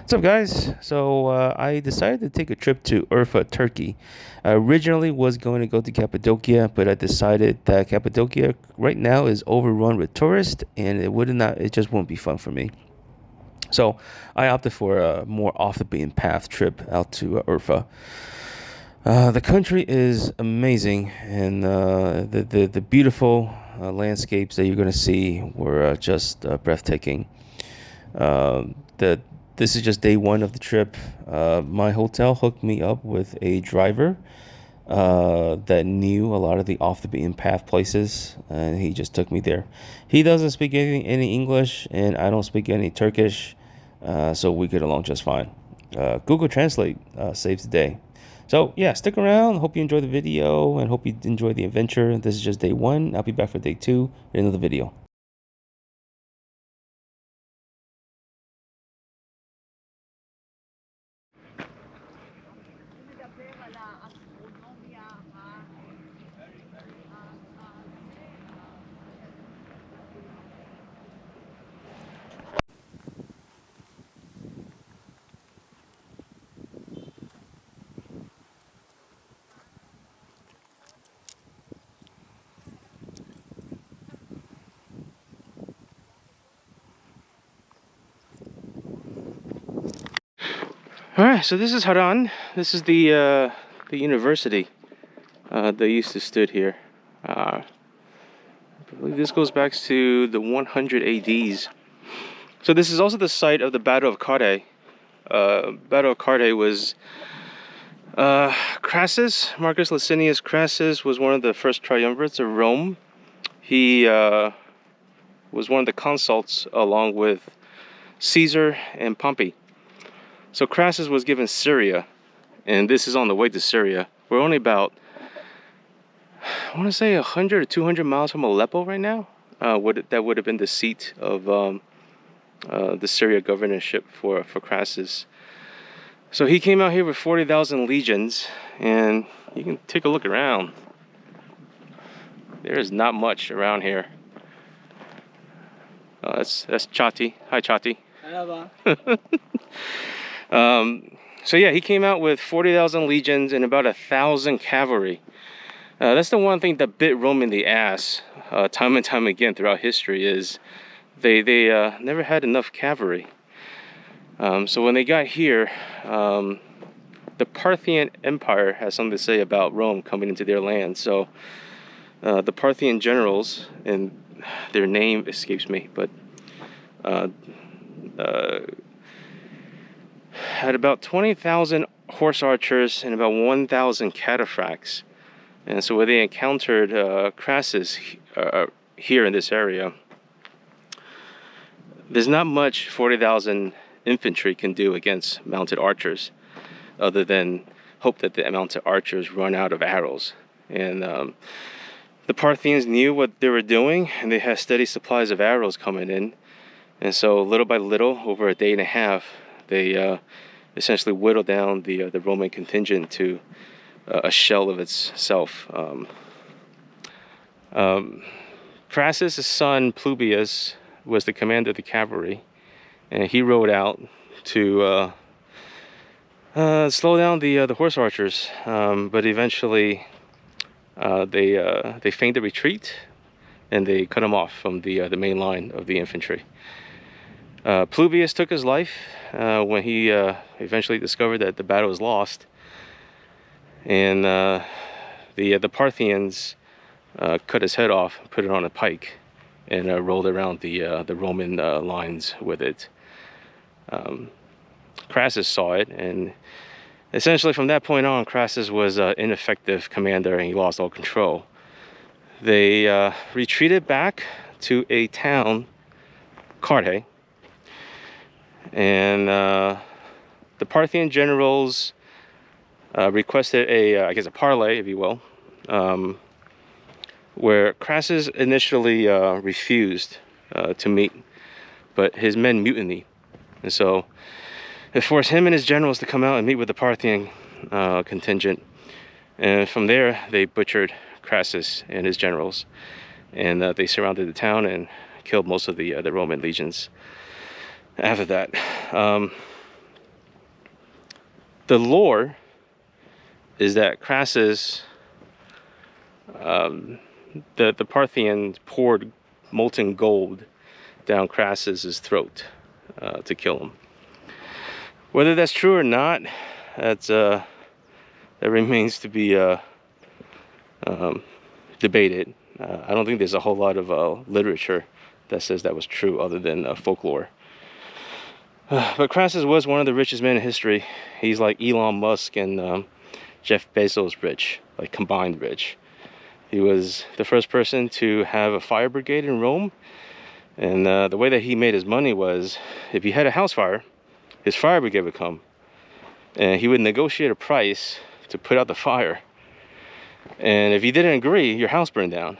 What's up, guys? So I decided to take a trip to Urfa, Turkey. I originally was going to go to Cappadocia, but I decided that Cappadocia right now is overrun with tourists, and it just won't be fun for me. So I opted for a more off the beaten path trip out to Urfa. The country is amazing, and the beautiful landscapes that you're going to see were just breathtaking. The This is just day one of the trip. My hotel hooked me up with a driver that knew a lot of the off the beaten path places, and he just took me there. He doesn't speak any English, and I don't speak any Turkish, so we get along just fine. Google Translate saves the day. So yeah, stick around. Hope you enjoy the video, and hope you enjoy the adventure. This is just day one. I'll be back for day two in another video. All right, so this is Harran. This is the university that used to stood here. I believe this goes back to the 100 ADs. So this is also the site of the Battle of Carrhae. Battle of Carrhae was Crassus, Marcus Licinius Crassus was one of the first triumvirates of Rome. He was one of the consuls along with Caesar and Pompey. So Crassus was given Syria, and this is on the way to Syria. We're only about, I want to say 100 or 200 miles from Aleppo right now. That would have been the seat of the Syria governorship for Crassus. So he came out here with 40,000 legions, and you can take a look around. There is not much around here. That's Chati. Hi, Chati. Merhaba. So yeah, he came out with 40,000 legions and about 1,000 cavalry. That's the one thing that bit Rome in the ass time and time again throughout history is they never had enough cavalry. So when they got here, the Parthian Empire has something to say about Rome coming into their land. So the Parthian generals, and their name escapes me, but had about 20,000 horse archers and about 1,000 cataphracts. And so when they encountered Crassus here in this area, there's not much 40,000 infantry can do against mounted archers, other than hope that the mounted archers run out of arrows. And the Parthians knew what they were doing, and they had steady supplies of arrows coming in. And so little by little, over a day and a half, they essentially whittled down the Roman contingent to a shell of itself. Crassus' son Plubius was the commander of the cavalry, and he rode out to slow down the horse archers. But eventually, they feigned a retreat, and they cut him off from the main line of the infantry. Plubius took his life when he eventually discovered that the battle was lost, and the Parthians cut his head off, put it on a pike, and rolled around the Roman lines with it. Crassus saw it, and essentially from that point on, Crassus was an ineffective commander, and he lost all control. They retreated back to a town, Carrhae, and the Parthian generals requested I guess a parley, if you will, where Crassus initially refused to meet, but his men mutinied, and so it forced him and his generals to come out and meet with the Parthian contingent. And from there, they butchered Crassus and his generals, and they surrounded the town and killed most of the Roman legions. After that, the lore is that Crassus, the Parthians poured molten gold down Crassus's throat to kill him. Whether that's true or not, that remains to be debated. I don't think there's a whole lot of literature that says that was true other than folklore. But Crassus was one of the richest men in history. He's like Elon Musk and Jeff Bezos rich, like combined rich. He was the first person to have a fire brigade in Rome. And the way that he made his money was, if he had a house fire, his fire brigade would come. And he would negotiate a price to put out the fire. And if you didn't agree, your house burned down.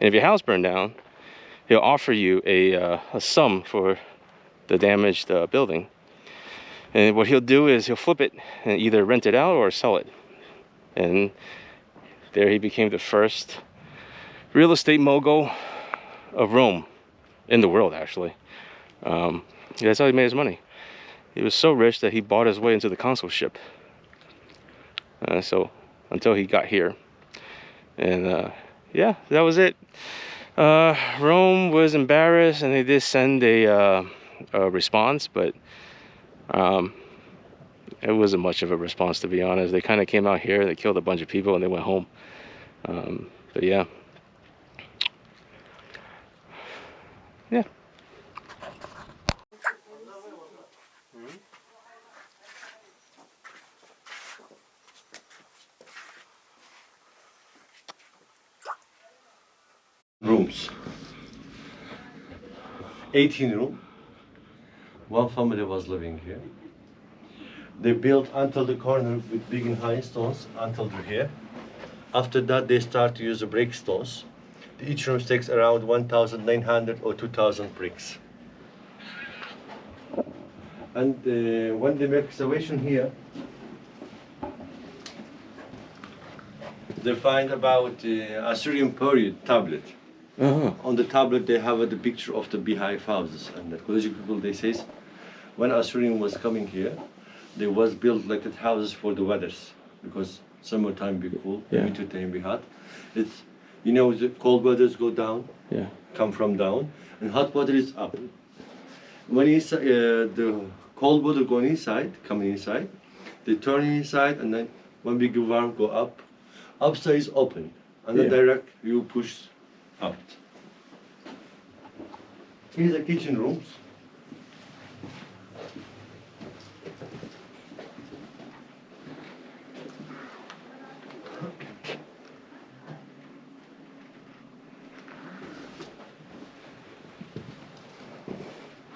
And if your house burned down, he'll offer you a sum for the damaged building. And what he'll do is he'll flip it and either rent it out or sell it. And there he became the first real estate mogul of Rome, in the world actually. That's how he made his money. He was so rich that he bought his way into the consulship. So until he got here. And yeah, that was it. Rome was embarrassed and they did send a response, but it wasn't much of a response, to be honest. They kind of came out here, they killed a bunch of people and they went home. But yeah. Yeah. Rooms. 18 rooms. One family was living here. They built until the corner with big and high stones until here. After that, they start to use the brick stones. Each room takes around 1,900 or 2,000 bricks. And when they make excavation here, they find about Assyrian period tablet. On the tablet they have the picture of the beehive houses, and the archaeological people, they say when Assyrian was coming here, they was built like that houses for the weathers, because summertime be cool, winter time be hot. It's, you know, the cold weathers go down, come from down, and hot weather is up. When the cold water going inside, coming inside, they turn inside, and then when big warm go up, upside is open, and then direct you push out. Here's the kitchen rooms.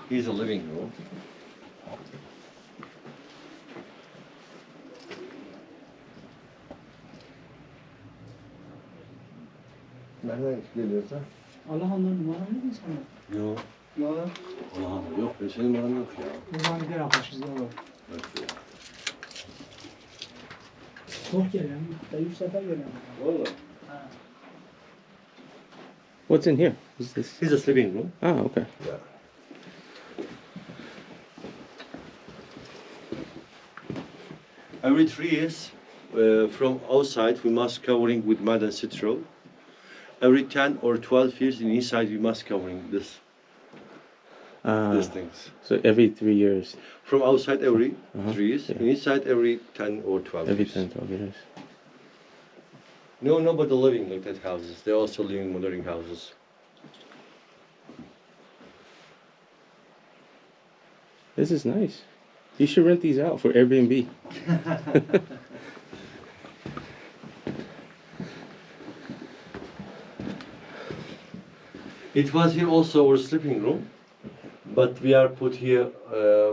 Here's a living room. Nereden geliyorsa? Allah'ın numara verir mi sana? Yok. Yok. Allah yok. Senin numaran yok ya. Buradan gider arkadaşız ya. Bak ya. Çok gelen. Da 100 sefer gelen. Valla. What's in here? What's this? Here's a sleeping room. Oh, okay. Yeah. Every 3 years, from outside, we must covering with mud and citral. Every 10 or 12 years in inside, we must covering these things. So every 3 years? From outside, every 3 years. Yeah. Inside, every 10 or 12 every years. Every 10, 12 years. No, nobody living like that houses. They're also living in modern houses. This is nice. You should rent these out for Airbnb. It was here also our sleeping room, but we are put here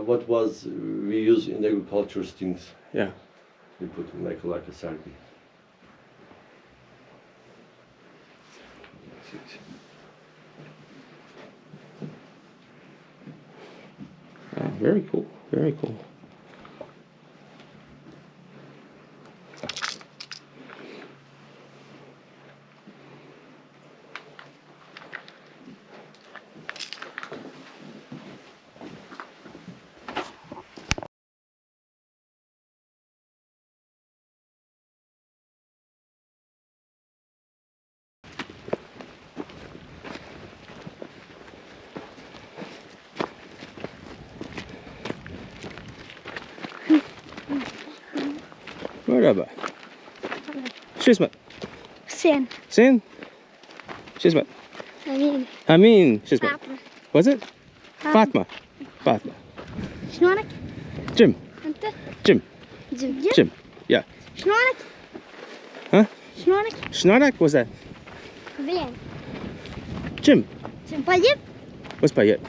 what was we use in agriculture things. Yeah. We put like a sardi. Oh, very cool. Very cool. مرحبا. شو اسمك؟ حسين. حسين؟ شو اسمك؟ أمين. أمين. شو اسمك؟ فاطمة. Was it? فاطمة. فاطمة. شلونك؟ Jim. أنت؟ Jim. جم. Jim. Yeah. شلونك؟ Huh? شلونك؟ شنونك? What's that? زين. Jim. طيب؟ What's by it?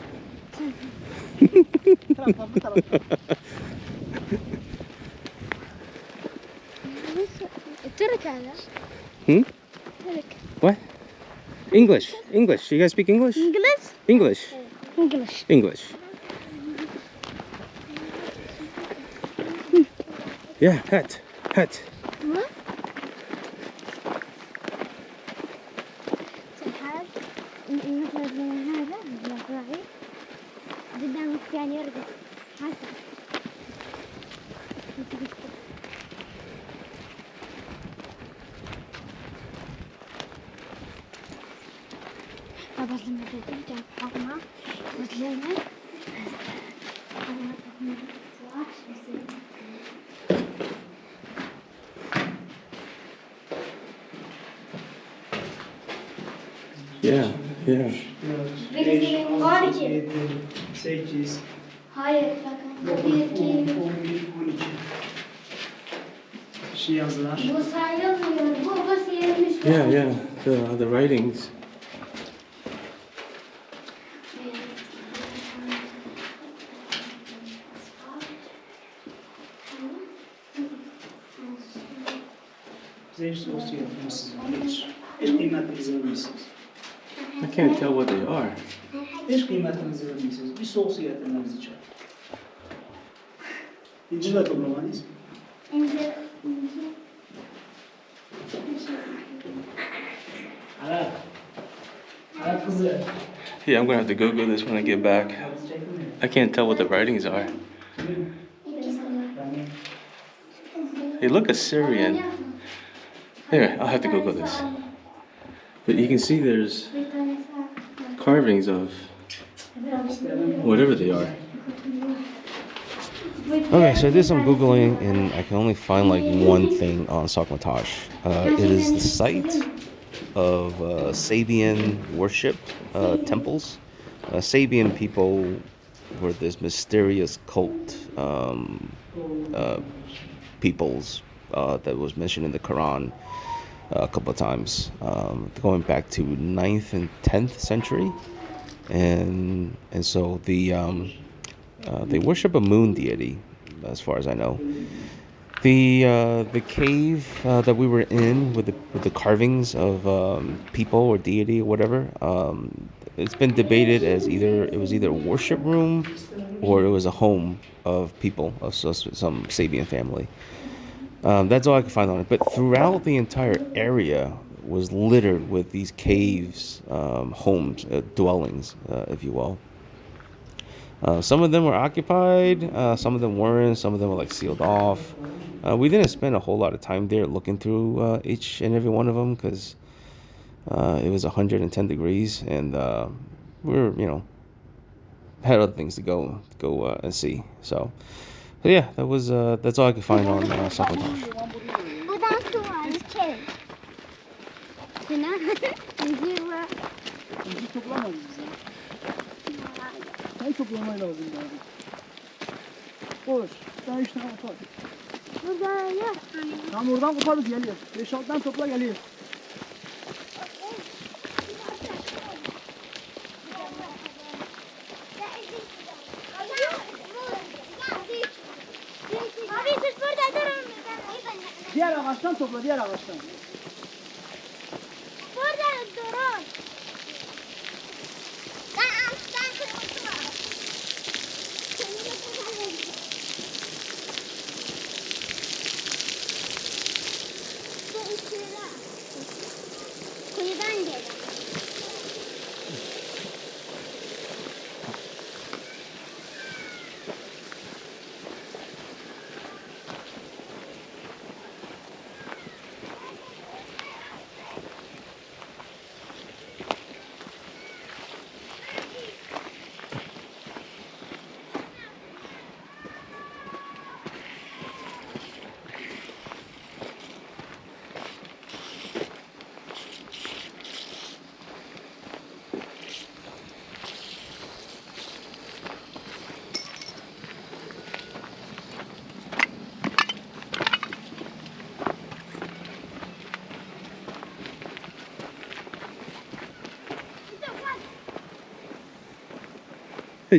ترك هذا. Hmm? ترك. What? English. English. You guys speak English? إنجليز؟ English. إنجليش. English. Yeah, hat. Hat. سحاب. مثل هذا الراعي. قدامك يعني يرقص. حسن. بس لما ترجع حقنا وتلمع Yeah, yeah. 12. 8, Hayır bakın. 1, 2. 11, 12. Şey yazdılar. Bu sayılmıyor. Bu sıyırmış. Yeah, yeah. The writings. Bize hiç sosyal yapmışsınız. Hiç kıymetinizi vermişsiniz. I can't tell what they are. Hiç kıymetinizi vermişsiniz. Bir sosyal yapmanız için. İnci de toplamanız. Arap kızı. Yeah, I'm gonna have to Google this when I get back. I can't tell what the writings are. They look Assyrian. Anyway, I'll have to Google this. But you can see there's carvings of whatever they are. Okay, so I did some Googling and I can only find like one thing on Soğmatar. It is the site of Sabian worship temples. Sabian people were this mysterious cult peoples that was mentioned in the Quran a couple of times, going back to 9th and 10th century, and so they worship a moon deity, as far as I know. The cave that we were in with the carvings of people or deity or whatever, it's been debated as it was either a worship room or it was a home of people of some Sabian family. That's all I could find on it. But throughout the entire area was littered with these caves, homes, dwellings, if you will. Some of them were occupied, some of them weren't, some of them were like sealed off. We didn't spend a whole lot of time there looking through each and every one of them because it was 110 degrees and we were, had other things to go and see. So yeah, that's all I could find on Soğmatar. Buradan su var. İçerim. Günah. İncir var. İnci toplamadınız bize. Sen toplamayı lazım yani. Boş. Sen 3 tane kopar. Burada yok. Tam oradan koparız geliyor. 5-6 tane topla geliyor. Abi siz burada durun. Diğer ağaçtan topla, diğer ağaçtan. Burada durun. Ben ağaçtan kırmızı var. Bu ışığa. Kuyudan geliyor.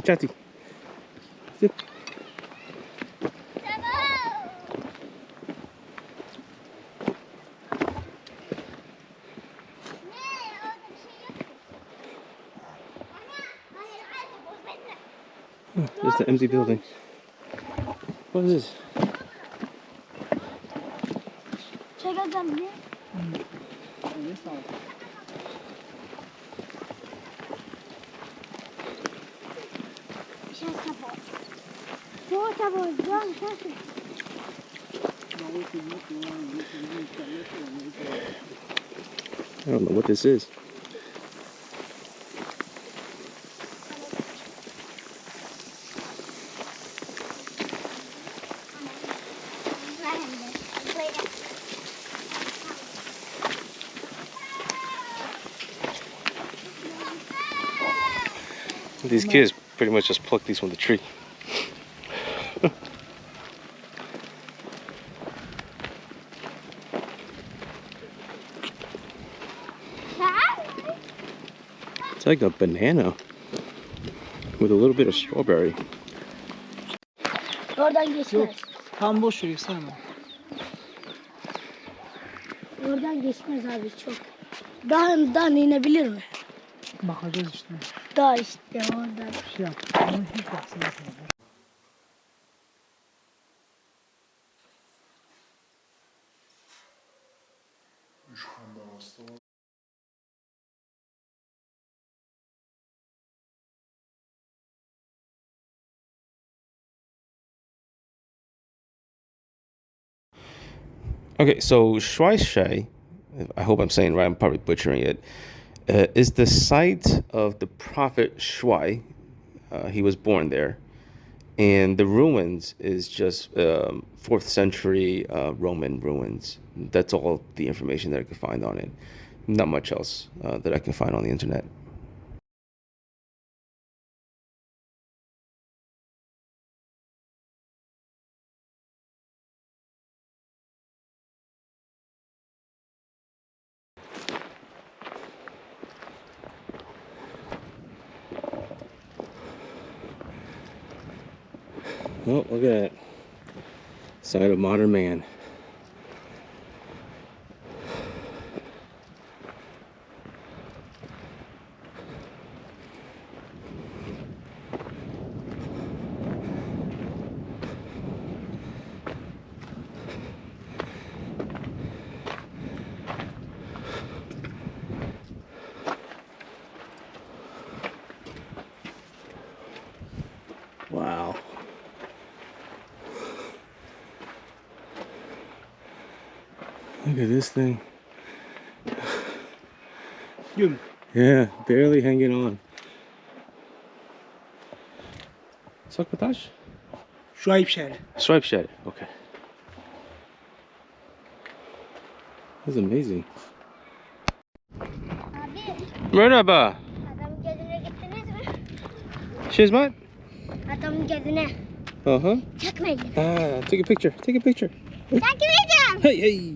Chatty. Sit. There's the empty building. What is this? Çekeceğim diye. Ne sağ ol. Şey kapat. Çok kapat. Can şaşır. I don't know what this is. These kids pretty much just pluck these from the tree. It's like a banana with a little bit of strawberry. Oradan geçmez. Tam boş ver sana. Oradan geçmez abi çok. Dağdan inebilir mi? Bakacağız işte. Dağ işte oradan. Bir şey yap. Onu hiç baksana. Okay, so Şuayb, I hope I'm saying it right, I'm probably butchering it, is the site of the prophet Şuayb. He was born there. And the ruins is just 4th century Roman ruins. That's all the information that I could find on it. Not much else that I can find on the internet. Oh, look at that. Site of modern man. Wow. Look at this thing. Güm. Yeah, barely hanging on. Soğmatar? Şuayb şehri. Şuayb. Okay. That's amazing. Abi Merhaba. adamın gözüne gittiniz mi? Şizmat? Adamın gözüne. Uh-huh. Çekmeyin. Take a picture. Take a picture. Çekmeyeceğim. Hey, hey.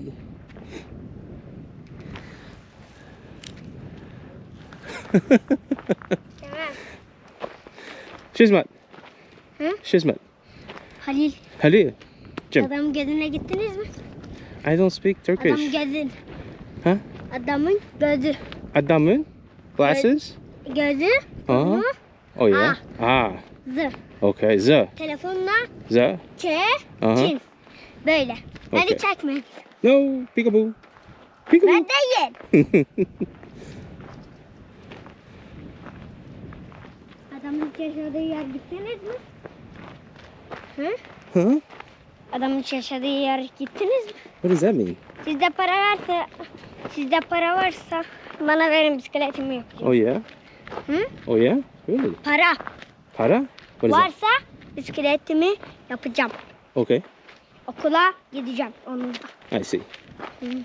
Tamam. Şizmat. Hı? Şizmat. Halil. Halil. Jim. Adamın gözüne gittiniz mi? I don't speak Adamın Turkish. gözün. Huh? Adamın gözü. Adamın? Glasses? Gözü. Uh-huh. Oh yeah. Zı. Okay. Z. Telefonla Z. Uh-huh. çekin. Böyle. Beni Okay. çekmeyin. No. Peekaboo. Peekaboo. Ben değil. Adamın yaşadığı yer gittiniz mi? Hı? Huh? Adamın yaşadığı yer gittiniz mi? What does that mean? Sizde para varsa bana verin, bisikletimi yapacağım. Oh yeah. Hı? Oh yeah. Really? Para Para? What is that? varsa bisikletimi yapacağım. Okay. Okula gideceğim onunla. I see. Hmm.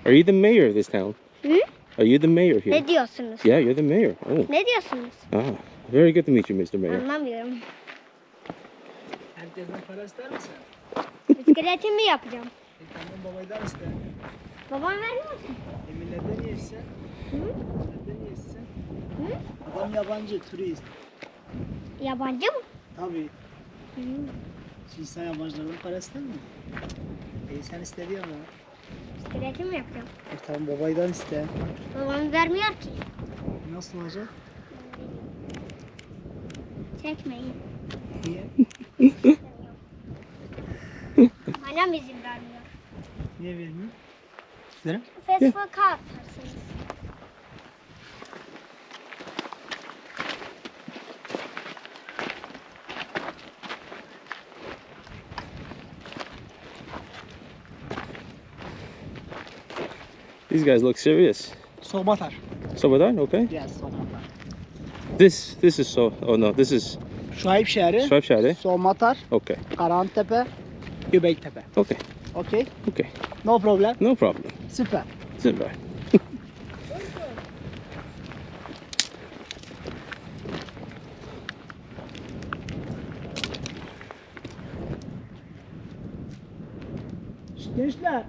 Are you the mayor of this town? Hı? Are you the mayor here? Ne diyorsunuz? Yeah, you're the mayor. Oh. Ne diyorsunuz? Very good to meet you, Mr. Mayor. Anlamıyorum. Herkesten para ister misin? Bisikletimi yapacağım. Senden babaydan iste. Babam vermiyor musun? Emirlerden yersen. Hı? Emirlerden yersen. Adam yabancı, turist. Yabancı mı? Tabii. Hı. Şimdi sen yabancılardan para ister mi? Sen istediğin ama. İstirahat mi yapıyorum? Tamam babaydan iste. Babam vermiyor ki. Nasıl olacak? Çekmeyin. Niye? Bana izin vermiyor. Niye vermiyor? Verin. Facebook'a atarsınız. These guys look serious. Soğmatar. Soğmatar, okay. Yes, Soğmatar. This is so. Oh no, this is Şuayb şehri. Şuayb Şehri. Soğmatar. Okay. Kharantepe. Göbeklitepe. Okay. Okay? Okay. No problem. No problem. Süper. Super. Gençler.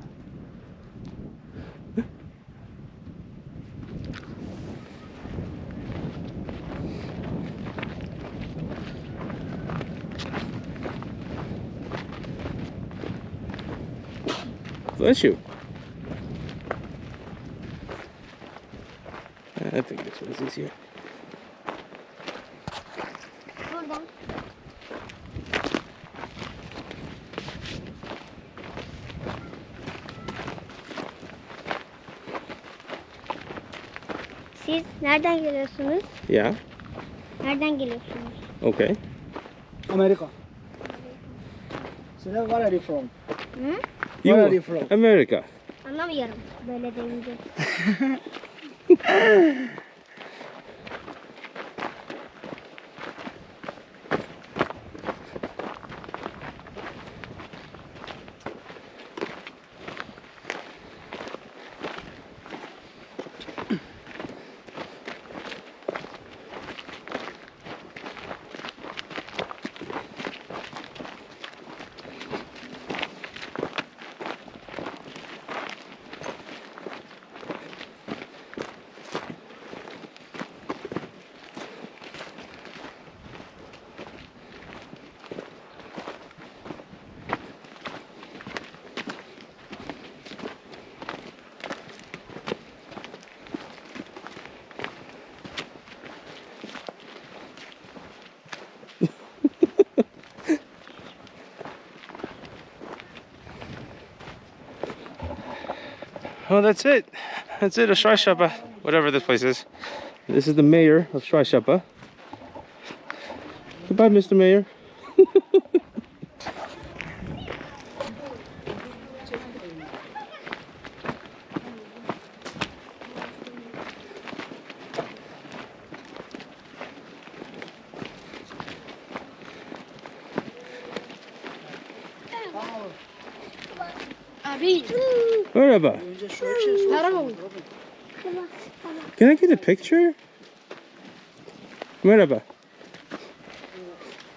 Bless you. I think this one's easier. Buradan. Siz nereden geliyorsunuz? Yeah. Nereden geliyorsunuz? Okay. Amerika. So where are you from? Hı? Where are you from? America. Anlamıyorum böyle deyince. Well, that's it. That's it, of Şuayb, whatever this place is. This is the mayor of Şuayb. Goodbye, Mr. Mayor. Abi. Merhaba. Önce şöyle bir şey sor. Tamam. Can I get a picture? Merhaba.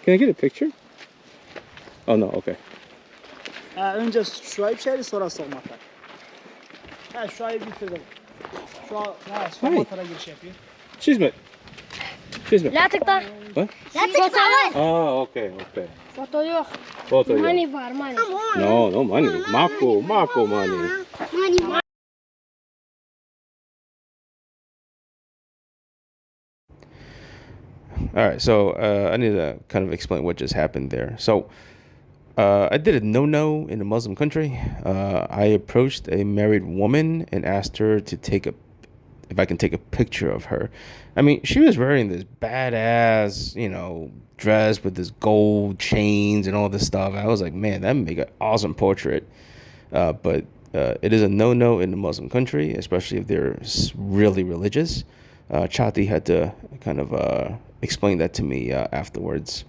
Can I get a picture? Oh no, okay. Önce Şuayb şehri sonra Soğmatar. Şuayb'i bitirdim. Soğmatar'a giriş yapayım. Excuse me. Excuse me. La tıkla. What? La tıkla. Oh, okay, okay. Foto yok. Photo, yeah. Money var money. No, no money. Marco money. Money. All right, so I need to kind of explain what just happened there. So I did a no-no in a Muslim country. I approached a married woman and asked her to if I can take a picture of her. I mean, she was wearing this badass, dress with this gold chains and all this stuff. I was like, man, that would make an awesome portrait. But it is a no-no in a Muslim country, especially if they're really religious. Chati had to kind of explain that to me afterwards.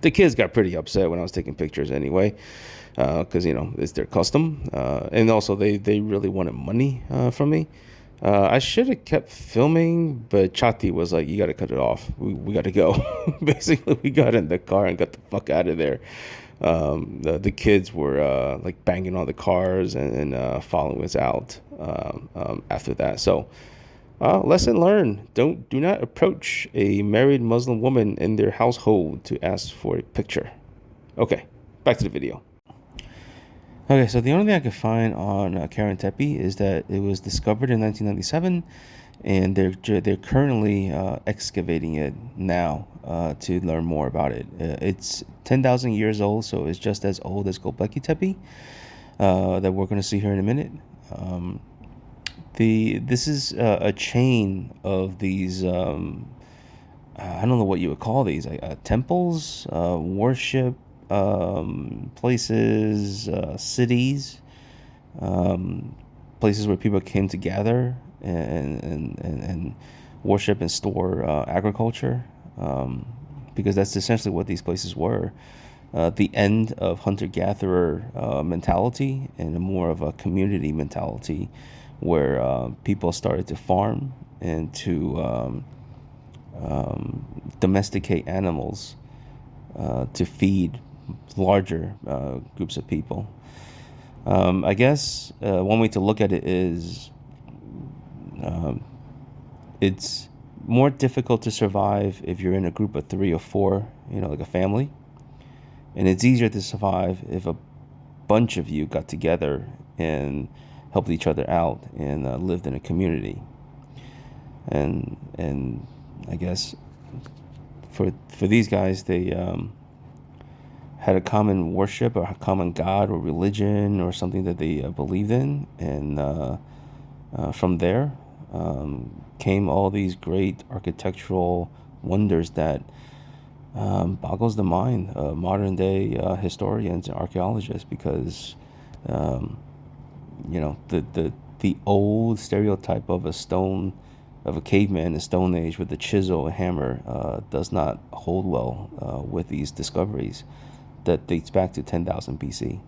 The kids got pretty upset when I was taking pictures anyway, because it's their custom, and also they really wanted money from me. I should have kept filming, but Chati was like, "You got to cut it off. We got to go." Basically, we got in the car and got the fuck out of there. The kids were like banging on the cars and following us out after that. So Lesson learned. Do not approach a married Muslim woman in their household to ask for a picture. Okay, back to the video. Okay, so the only thing I could find on Kharantepe is that it was discovered in 1997, and they're currently excavating it now to learn more about it. It's 10,000 years old, so it's just as old as Göbeklitepe that we're going to see here in a minute. This is a chain of these. I don't know what you would call these, temples, worship places, cities, um, places where people came together and worship and store agriculture, because that's essentially what these places were. The end of hunter-gatherer mentality and more of a community mentality where people started to farm and to domesticate animals to feed larger groups of people. I guess one way to look at it is um, it's more difficult to survive if you're in a group of 3 or 4, like a family. And it's easier to survive if a bunch of you got together and helped each other out and lived in a community. And I guess for these guys, they had a common worship or a common god or religion or something that they believed in, and from there came all these great architectural wonders that boggles the mind of modern day historians and archaeologists, because um, the old stereotype of a caveman in the Stone Age with a chisel and hammer does not hold well with these discoveries that dates back to 10,000 BC.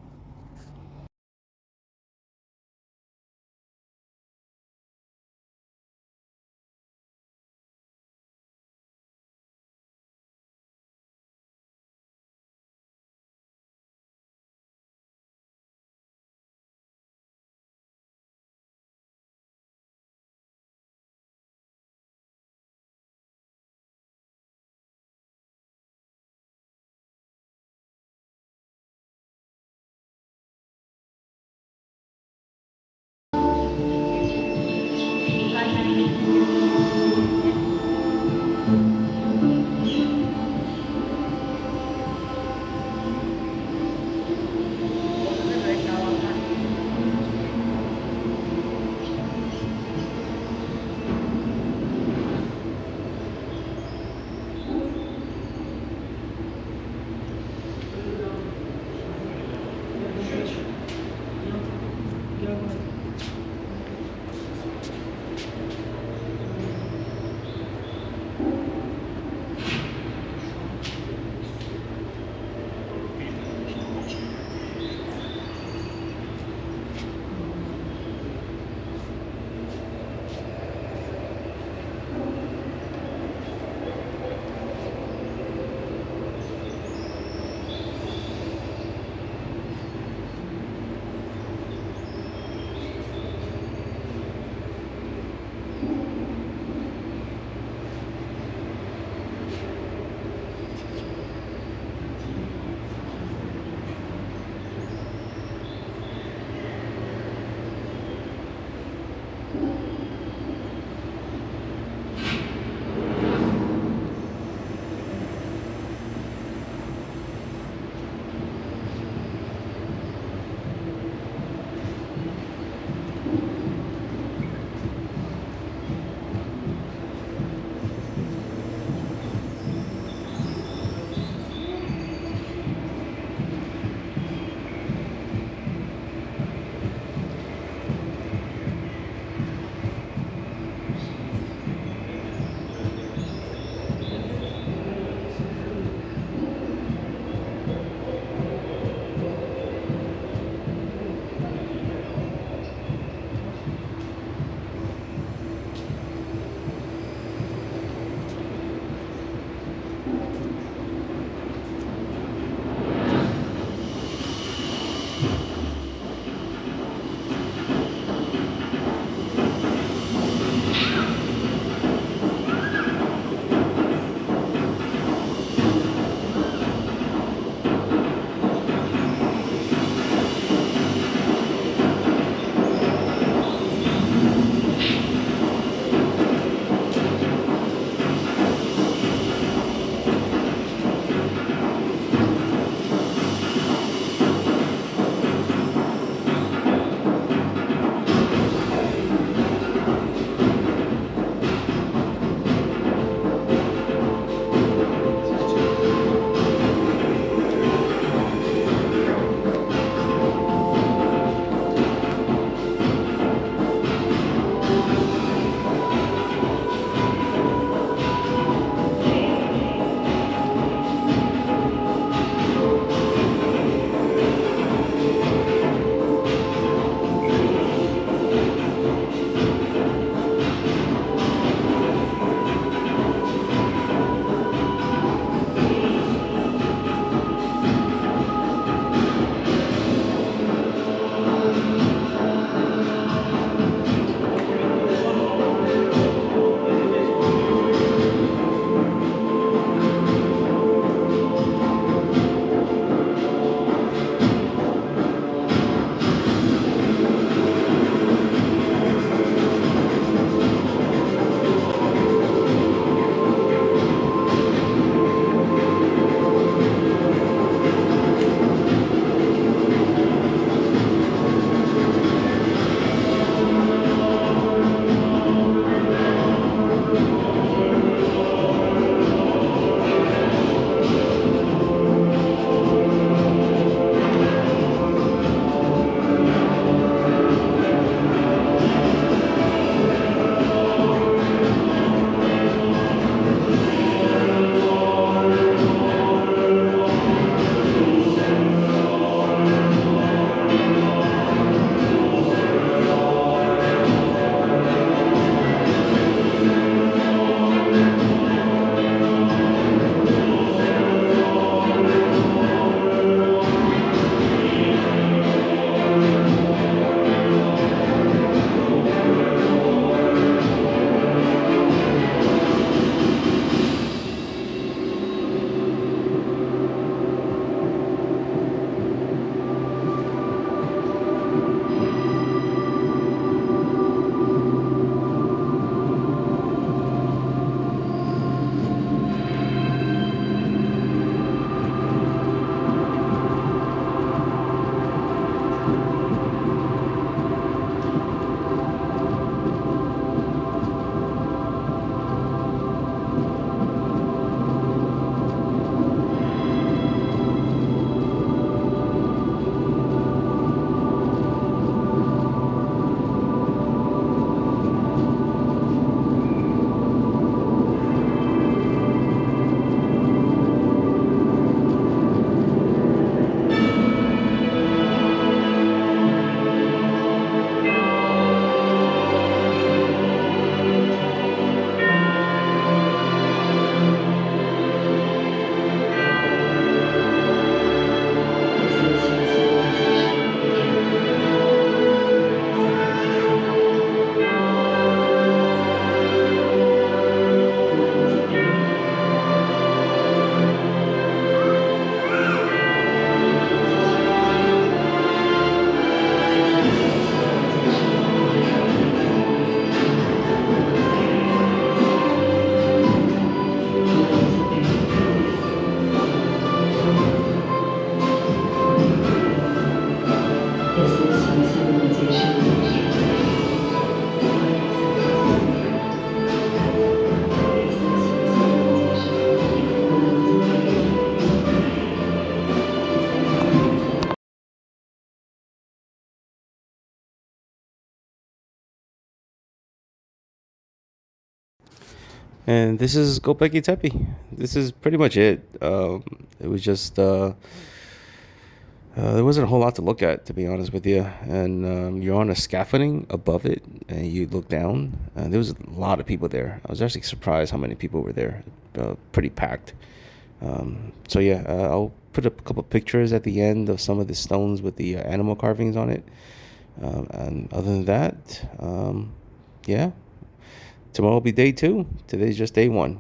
And this is Göbeklitepe. This is pretty much it. It was just there wasn't a whole lot to look at, to be honest with you. And you're on a scaffolding above it, and you look down. And there was a lot of people there. I was actually surprised how many people were there. Pretty packed. So yeah, I'll put up a couple pictures at the end of some of the stones with the animal carvings on it. And other than that, yeah, tomorrow will be day 2. Today's just day 1.